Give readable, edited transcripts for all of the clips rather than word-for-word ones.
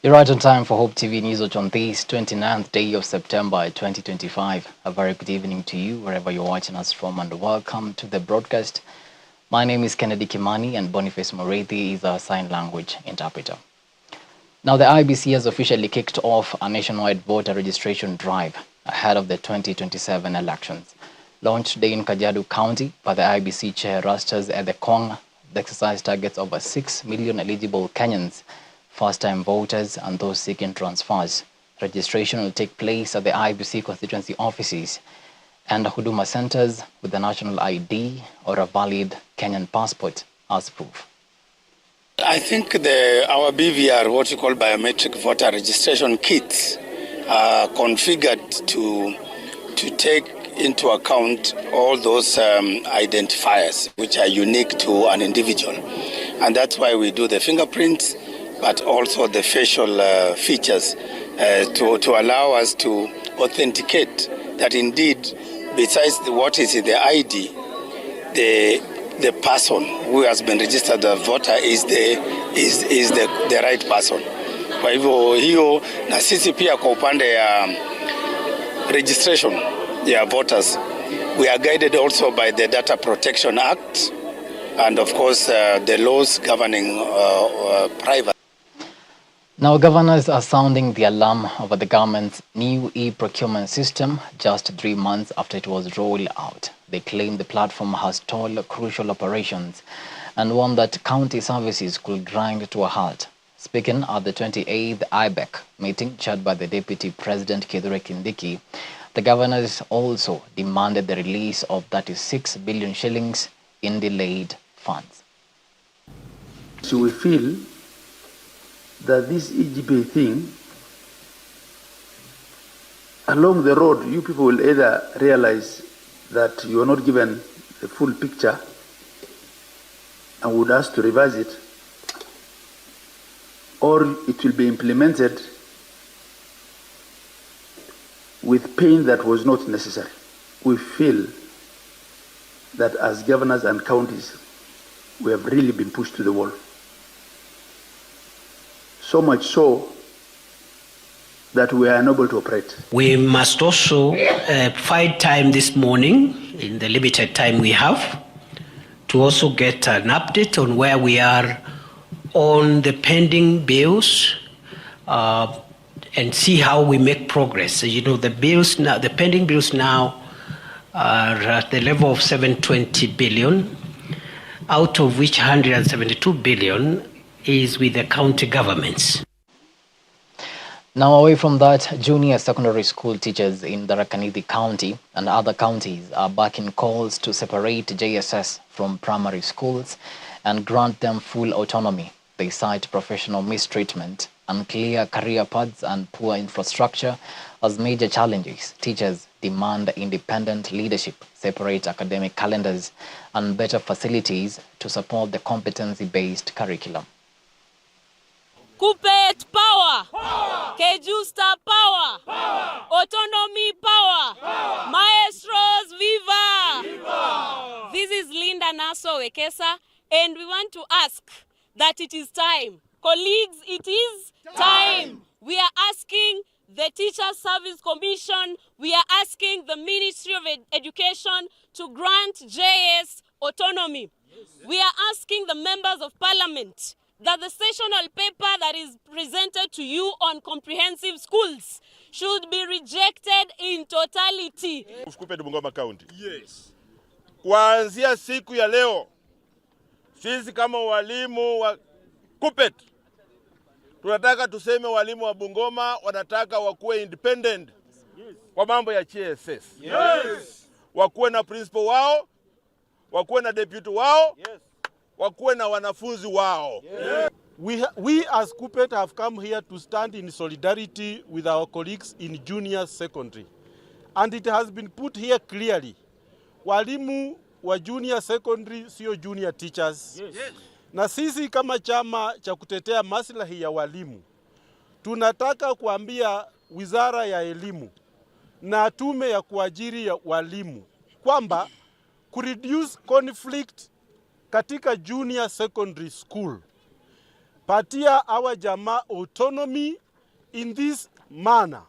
You're right on time for Hope TV Newswatch on this 29th day of September 2025. A very good evening to you wherever you're watching us from, and welcome to the broadcast. My name is Kimani and Boniface Morethi is our sign language interpreter. Now, the IEBC has officially kicked off a nationwide voter registration drive ahead of the 2027 elections. Launched today in Kajiado County by the IEBC chair Rastas at the Kong, the exercise targets over 6 million eligible Kenyans, first-time voters and those seeking transfers. Registration will take place at the IEBC constituency offices and Huduma centers with a national ID or a valid Kenyan passport as proof. I think our BVR, what you call biometric voter registration kits, are configured to take into account all those identifiers which are unique to an individual. And that's why we do the fingerprints, but also the facial features to allow us to authenticate that indeed, besides what is in the ID, the person who has been registered as voter is the right person. Kwa hivyo hiyo, na sisi pia kwa upande ya registration ya voters, we are guided also by the Data Protection Act and of course the laws governing privacy. Now, governors are sounding the alarm over the government's new e-procurement system just 3 months after it was rolled out. They claim the platform has stalled crucial operations and warn that county services could grind to a halt. Speaking at the 28th IBEC meeting chaired by the Deputy President Kithure Kindiki, the governors also demanded the release of 36 billion shillings in delayed funds. So we feel that this EGP thing, along the road, you people will either realize that you are not given the full picture and would ask to revise it, or it will be implemented with pain that was not necessary. We feel that as governors and counties, we have really been pushed to the wall. So much so that we are unable to operate. We must also find time this morning, in the limited time we have, to also get an update on where we are on the pending bills and see how we make progress. So, you know, the bills now, the pending bills now are at the level of 720 billion, out of which 172 billion is with the county governments. Now, away from that, junior secondary school teachers in Tharaka-Nithi County and other counties are backing calls to separate JSS from primary schools and grant them full autonomy. They cite professional mistreatment, unclear career paths and poor infrastructure as major challenges. Teachers demand independent leadership, separate academic calendars, and better facilities to support the competency-based curriculum. Kuppet power. Kejusta power. Autonomy power. Maestros viva. This is Linda Naso Wekesa, and we want to ask that it is time. Colleagues, it is time. We are asking the Teachers Service Commission, we are asking the Ministry of Education to grant JS autonomy. We are asking the members of parliament that the sessional paper that is presented to you on comprehensive schools should be rejected in totality. Kuppet Bungoma County. Yes. Kuanzia siku ya leo, sisi kama walimu wa Kuppet, tunataka tuseme walimu wa Bungoma wanataka wakuwe independent kwa mambo ya CSS. Yes. Wakuwe na principal wao, wakuwe na deputy wao, yes. Wakuwe na wanafunzi wao. Yes. We as Kuppet have come here to stand in solidarity with our colleagues in junior secondary. And it has been put here clearly. Walimu wa junior secondary sio junior teachers. Yes. Yes. Na sisi kama chama cha kutetea maslahi ya walimu, tunataka kuambia Wizara ya Elimu na tume ya kuajiri ya walimu kwamba kureduce conflict katika junior secondary school, patia our jamaa autonomy in this manner.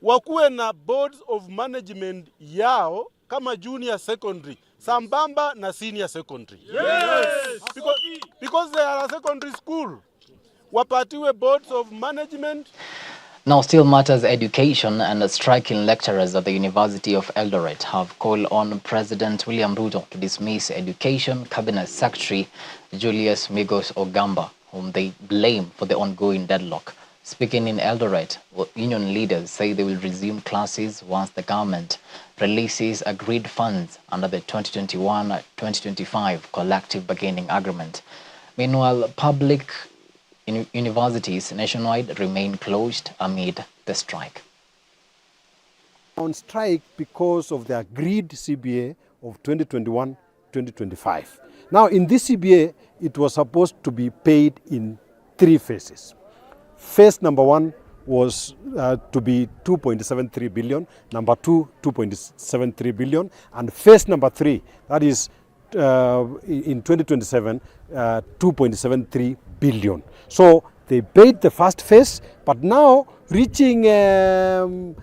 Wakuwe na boards of management yao kama junior secondary sambamba na senior secondary. Yes. Because they are a secondary school. Wapatiwe boards of management. Now, still matters education, and striking lecturers at the University of Eldoret have called on President William Ruto to dismiss Education Cabinet Secretary Julius Migos Ogamba, whom they blame for the ongoing deadlock. Speaking in Eldoret, union leaders say they will resume classes once the government releases agreed funds under the 2021-2025 collective bargaining agreement. Meanwhile, public universities nationwide remain closed amid the strike. On strike because of the agreed CBA of 2021-2025. Now, in this CBA, it was supposed to be paid in 3 phases. Phase number 1 was to be 2.73 billion, number 2, 2.73 billion, and phase number 3, that is in 2027, 2.73 billion. So they paid the first phase, but now reaching the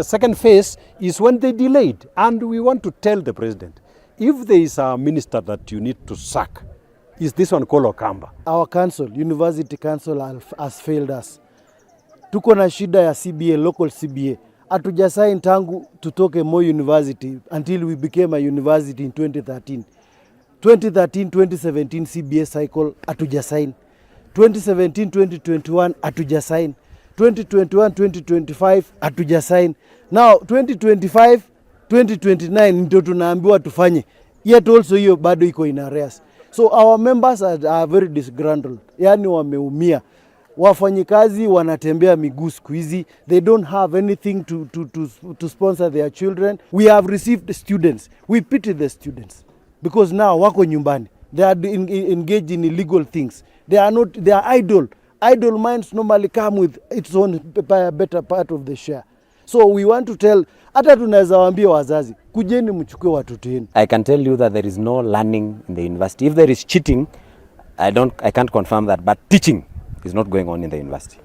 second phase is when they delayed. And we want to tell the president, if there is a minister that you need to sack, is this one called Okamba. Our council, University Council, has failed us. Tuko na shida ya CBA, local CBA. Hatujasign tangu tutoke Moi University until we became a university in 2013. 2013-2017 CBA cycle hatujasign. 2017-2021 hatujasign. 2021-2025 hatujasign. Now 2025-2029 ndio tunaambiwa tufanye. Yet also hiyo bado iko in arrears. So our members are very disgruntled. Yani wameumia. Wafanyikazi wanatembea miguu siku hizi. They don't have anything to sponsor their children. We have received students. We pity the students because now wako nyumbani. They are engaged in illegal things. They are idle. Idle minds normally come with its own better part of the share. So we want to tell, hata tunaweza waambia wazazi, kujeni mchukue watoto wenu. I can tell you that there is no learning in the university. If there is cheating, I can't confirm that, but teaching is not going on in the university.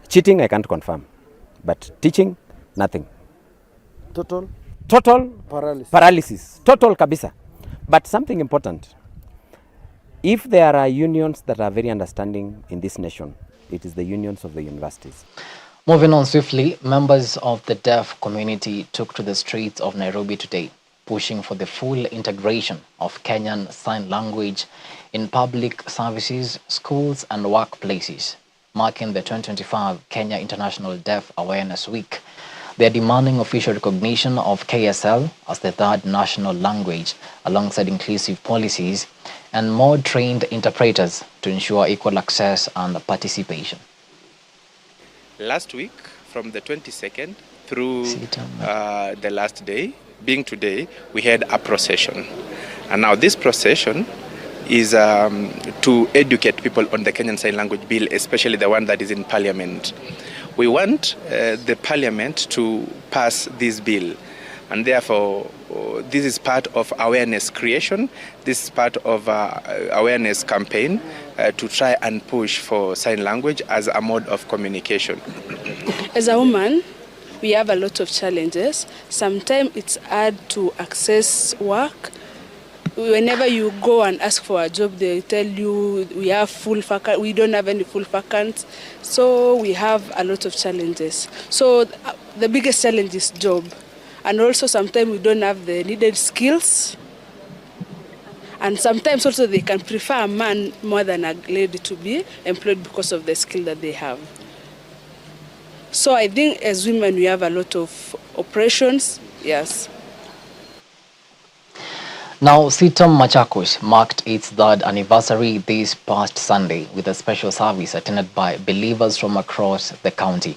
Cheating, I can't confirm, but teaching, nothing. Total paralysis. Total kabisa. But something important, if there are unions that are very understanding in this nation, it is the unions of the universities. Moving on swiftly, members of the deaf community took to the streets of Nairobi today, pushing for the full integration of Kenyan Sign Language in public services, schools and workplaces, marking the 2025 Kenya International Deaf Awareness Week. They are demanding official recognition of KSL as the third national language, alongside inclusive policies and more trained interpreters to ensure equal access and participation. Last week, from the 22nd through the last day, being today, we had a procession. And now this procession is to educate people on the Kenyan Sign Language Bill, especially the one that is in Parliament. We want the Parliament to pass this bill, and therefore this is part of awareness creation. This is part of awareness campaign to try and push for sign language as a mode of communication. As a woman, we have a lot of challenges. Sometimes it's hard to access work. Whenever you go and ask for a job, they tell you we have we don't have any full vacants. So we have a lot of challenges. So the biggest challenge is job. And also sometimes we don't have the needed skills. And sometimes also they can prefer a man more than a lady to be employed because of the skill that they have. So I think as women we have a lot of oppressions, yes. Now, Sitam Machakos marked its third anniversary this past Sunday with a special service attended by believers from across the county.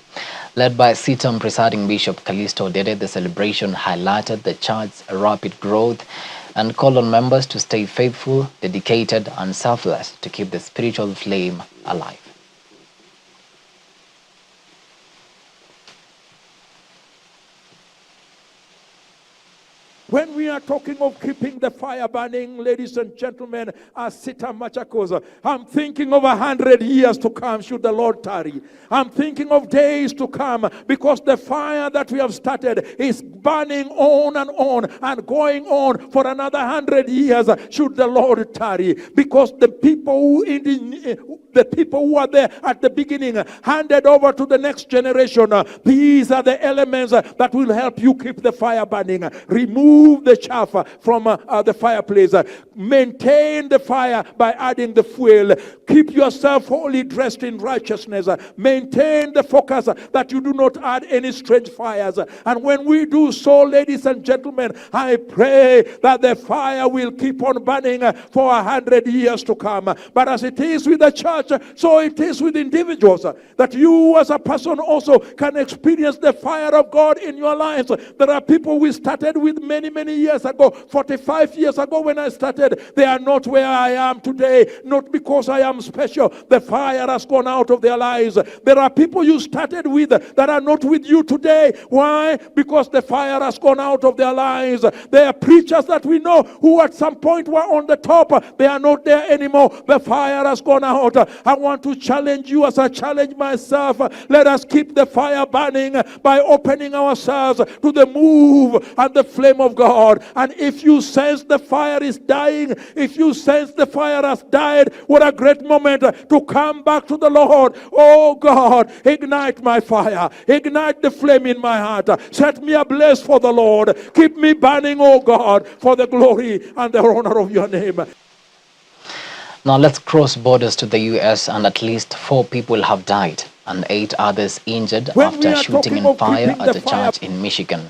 Led by Sitam presiding Bishop Callisto Dede, the celebration highlighted the church's rapid growth and called on members to stay faithful, dedicated, and selfless to keep the spiritual flame alive. When we are talking of keeping the fire burning, ladies and gentlemen, as Sita Machakos, I'm thinking of 100 years to come should the Lord tarry. I'm thinking of days to come because the fire that we have started is burning on and going on for another 100 years should the Lord tarry. Because the people who are there at the beginning handed over to the next generation. These are the elements that will help you keep the fire burning. Remove the chaff from the fireplace. Maintain the fire by adding the fuel. Keep yourself wholly dressed in righteousness. Maintain the focus that you do not add any strange fires. And when we do so, ladies and gentlemen, I pray that the fire will keep on burning for 100 years to come. But as it is with the church, so it is with individuals. That you as a person also can experience the fire of God in your lives. There are people we started with many years ago, 45 years ago when I started. They are not where I am today, not because I am special. The fire has gone out of their lives. There are people you started with that are not with you today. Why? Because the fire has gone out of their lives. There are preachers that we know who at some point were on the top. They are not there anymore. The fire has gone out. I want to challenge you as I challenge myself. Let us keep the fire burning by opening ourselves to the move and the flame of God. And if you sense the fire is dying, if you sense the fire has died, what a great moment to come back to the Lord. Oh God, ignite my fire, ignite the flame in my heart, set me ablaze for the Lord, keep me burning, oh God, for the glory and the honor of your name. Now let's cross borders to the US, and at least 4 people have died and 8 others injured after shooting in fire at a church in Michigan.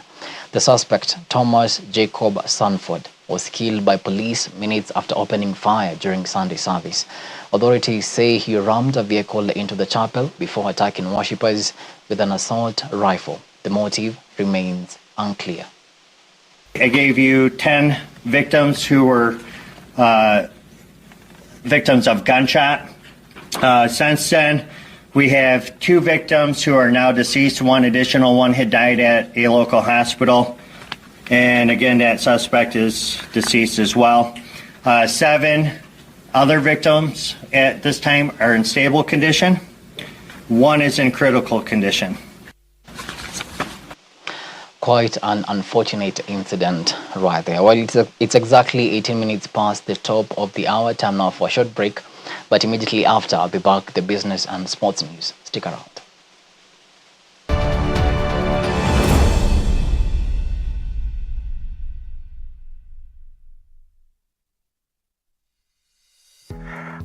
The suspect, Thomas Jacob Sanford, was killed by police minutes after opening fire during Sunday service. Authorities say he rammed a vehicle into the chapel before attacking worshippers with an assault rifle. The motive remains unclear. I gave you 10 victims who were victims of gunshot. Since then, we have 2 victims who are now deceased. One additional one had died at a local hospital. And again, that suspect is deceased as well. 7 other victims at this time are in stable condition. 1 is in critical condition. Quite an unfortunate incident right there. Well, it's exactly 18 minutes past the top of the hour. Time now for a short break. But immediately after, I'll be back with the business and sports news. Stick around.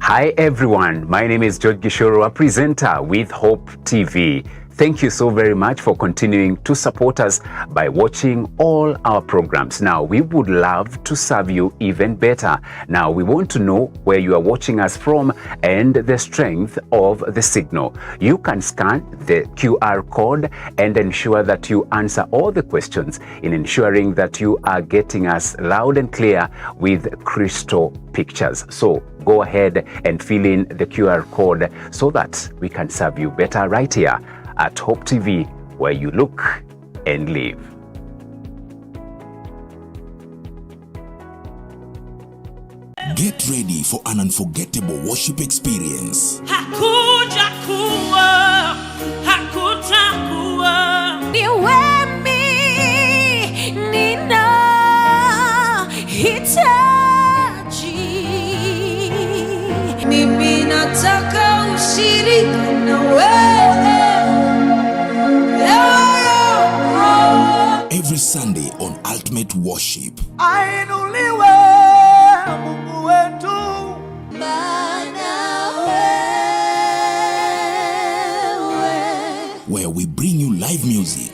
Hi everyone, my name is George Gishoro, a presenter with Hope TV. Thank you so very much for continuing to support us by watching all our programs. Now, we would love to serve you even better. Now, we want to know where you are watching us from and the strength of the signal. You can scan the QR code and ensure that you answer all the questions in ensuring that you are getting us loud and clear with crystal pictures. So go ahead and fill in the QR code so that we can serve you better right here at Hope TV, where you look and live. Get ready for an unforgettable worship experience. Hakuja kuwa, hakutakuwa. Niwe nina hitaji. Mimi nataka ushirika na wewe. Every Sunday on Ultimate Worship. Ainuliwe Mungu wetu. Where we bring you live music,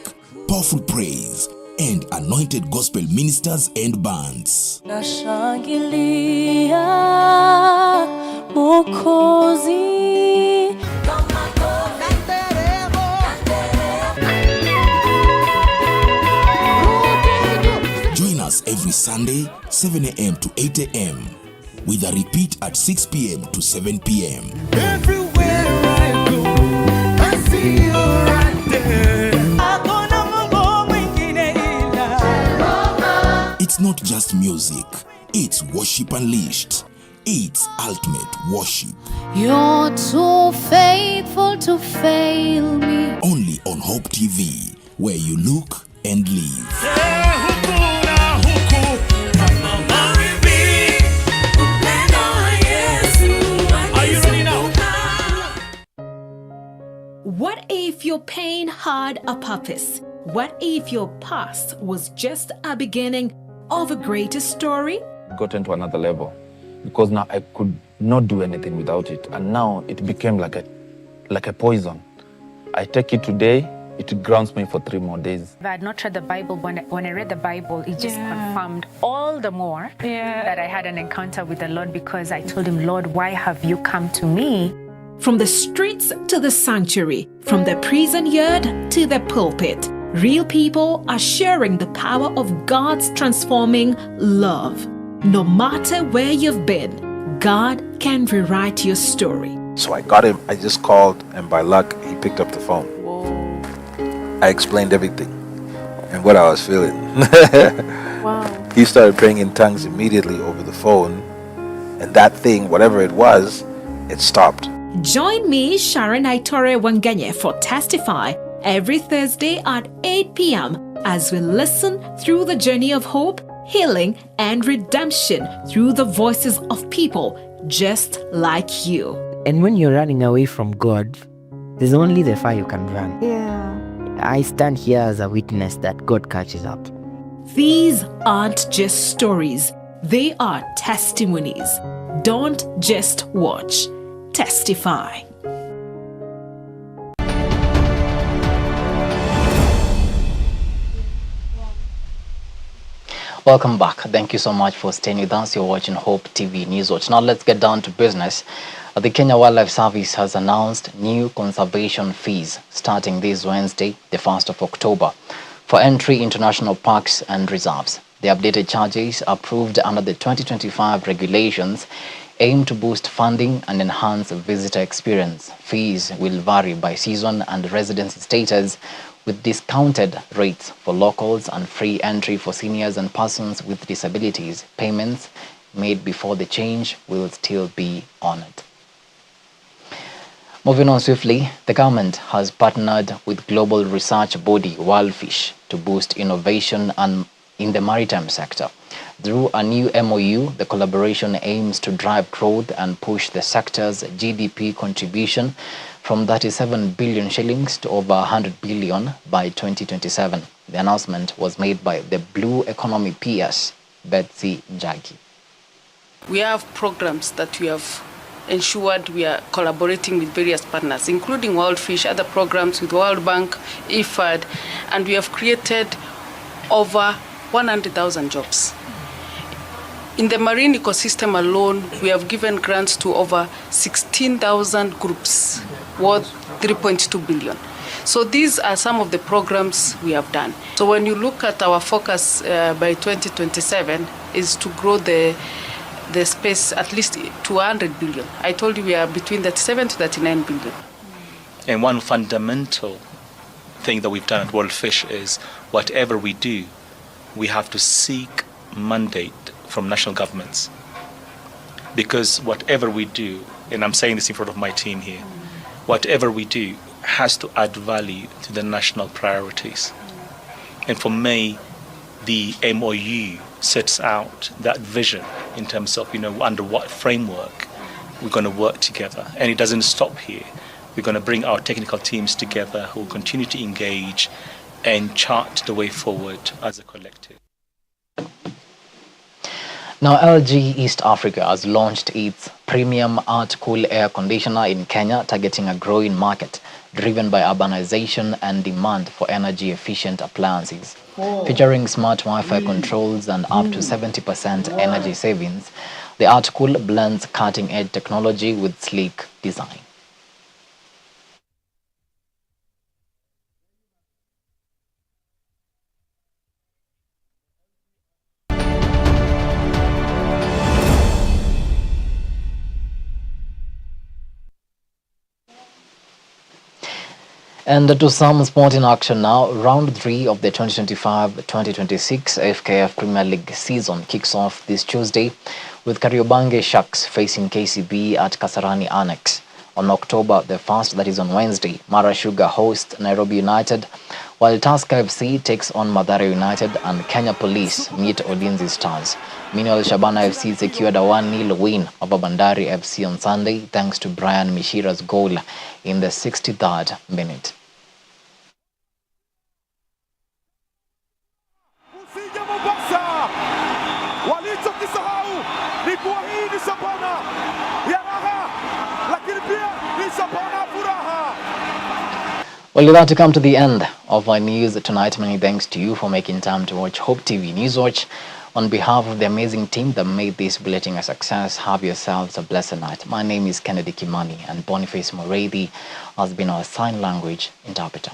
powerful praise, and anointed gospel ministers and bands. Nashangilia Mwokozi. Join us every Sunday, 7 a.m. to 8 a.m. with a repeat at 6 p.m. to 7 p.m. Everywhere I go, I see you right there. It's not just music, it's worship unleashed. It's ultimate worship. You're too faithful to fail me. Only on Hope TV, where you look and live. What if your pain had a purpose? What if your past was just a beginning of a greater story? Gotten to another level because now I could not do anything without it, and now it became like a poison. I take it today, it grounds me for 3 more days. If I had not read the Bible, when I read the Bible, it just confirmed all the more that I had an encounter with the Lord, because I told him, Lord, why have you come to me? From the streets to the sanctuary, from the prison yard to the pulpit, real people are sharing the power of God's transforming love. No matter where you've been, God can rewrite your story. So I got him, I just called, and by luck, he picked up the phone. I explained everything and what I was feeling. Wow. He started praying in tongues immediately over the phone, and that thing, whatever it was, it stopped. Join me, Sharon Aitore Wanganye, for Testify every Thursday at 8 p.m. as we listen through the journey of hope, healing, and redemption through the voices of people just like you. And when you're running away from God, there's only the fire you can run. Yeah. I stand here as a witness that God catches up. These aren't just stories, they are testimonies. Don't just watch, testify. Welcome back. Thank you so much for staying with us. You're watching Hope TV Newswatch. Now let's get down to business. The Kenya Wildlife Service has announced new conservation fees starting this Wednesday, the 1st of October, for entry into national parks and reserves. The updated charges, approved under the 2025 regulations, aim to boost funding and enhance visitor experience. Fees will vary by season and residency status, with discounted rates for locals and free entry for seniors and persons with disabilities. Payments made before the change will still be honored. Moving on swiftly, the government has partnered with global research body Wildfish to boost innovation in the maritime sector. Through a new MOU, the collaboration aims to drive growth and push the sector's GDP contribution from 37 billion shillings to over 100 billion by 2027. The announcement was made by the Blue Economy PS, Betsy Jaggi. We have programs that we have ensured we are collaborating with various partners, including World Fish, other programs with World Bank, IFAD, and we have created over 100,000 jobs. In the marine ecosystem alone, we have given grants to over 16,000 groups worth 3.2 billion. So these are some of the programs we have done. So when you look at our focus by 2027 is to grow the space at least to 100 billion. I told you we are between 37 to 39 billion. And one fundamental thing that we've done at World Fish is whatever we do, we have to seek mandate from national governments. Because whatever we do, and I'm saying this in front of my team here, whatever we do has to add value to the national priorities. And for me, the MOU sets out that vision in terms of, under what framework we're going to work together. And it doesn't stop here. We're going to bring our technical teams together who will continue to engage and chart the way forward as a collective. Now, LG East Africa has launched its premium Art-Cool air conditioner in Kenya, targeting a growing market driven by urbanization and demand for energy-efficient appliances. Featuring smart Wi-Fi controls and up to 70% energy savings, the Art-Cool blends cutting-edge technology with sleek design. And to some sporting action now, round 3 of the 2025-2026 FKF Premier League season kicks off this Tuesday with Kariobangi Sharks facing KCB at Kasarani Annex. On October the 1st, that is on Wednesday, Mara Sugar host Nairobi United, while Tusker FC takes on Mathare United and Kenya Police meet Ulinzi Stars. Meanwhile, Shabana FC secured a 1-0 win over Bandari FC on Sunday thanks to Brian Mishira's goal in the 63rd minute. Well, with that, to come to the end of our news tonight, many thanks to you for making time to watch Hope TV Newswatch. On behalf of the amazing team that made this bulletin a success, have yourselves a blessed night. My name is Kennedy Kimani, and Boniface Moredi has been our sign language interpreter.